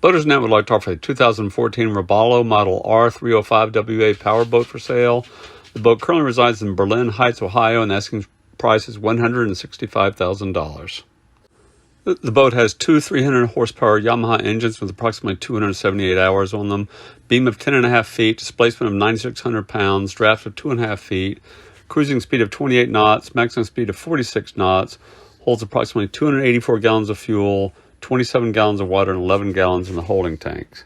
BoatersNet would like to offer a 2014 Robalo Model R 305 WA powerboat for sale. The boat currently resides in Berlin Hts, Ohio, and the asking price is $165,000. The boat has two 300 horsepower Yamaha engines with approximately 278 hours on them, beam of 10.5 feet, displacement of 9,600 pounds, draft of 2.5 feet, cruising speed of 28 knots, maximum speed of 46 knots, holds approximately 284 gallons of fuel, 27 gallons of water, and 11 gallons in the holding tanks.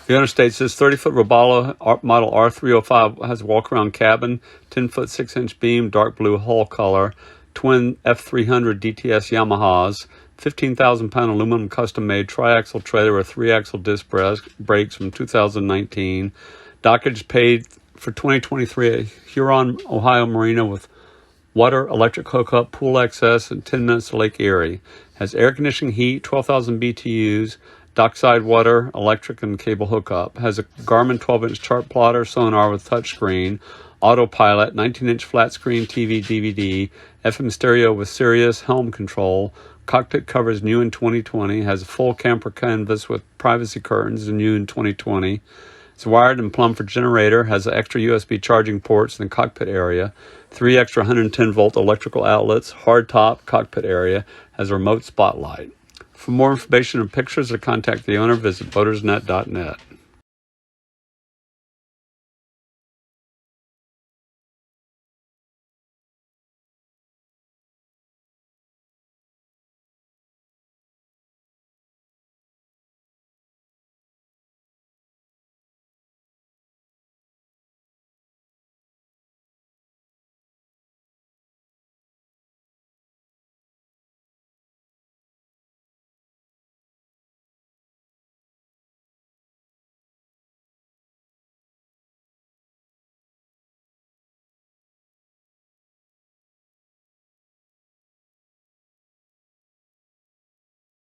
The owner states this 30-foot Robalo Model R305 has a walk-around cabin, 10-foot 6-inch beam, dark blue hull color, twin F300 DTS Yamahas, 15,000-pound aluminum custom-made tri-axle trailer with 3-axle disc brakes from 2019. Dockage paid for 2023 at Huron, Ohio Marina with water, electric hookup, pool access, and 10 minutes to Lake Erie. Has air conditioning, heat, 12,000 BTUs, dockside water, electric, and cable hookup. Has a Garmin 12-inch chart plotter, sonar with touchscreen, autopilot, 19-inch flat screen TV DVD, FM stereo with Sirius, helm control. Cockpit covers new in 2020. Has a full camper canvas with privacy curtains new in 2020. It's wired and plumbed for generator. Has extra USB charging ports in the cockpit area. 3 extra 110-volt electrical outlets. Hard top cockpit area. Has a remote spotlight. For more information and pictures or contact the owner, visit boatersnet.net.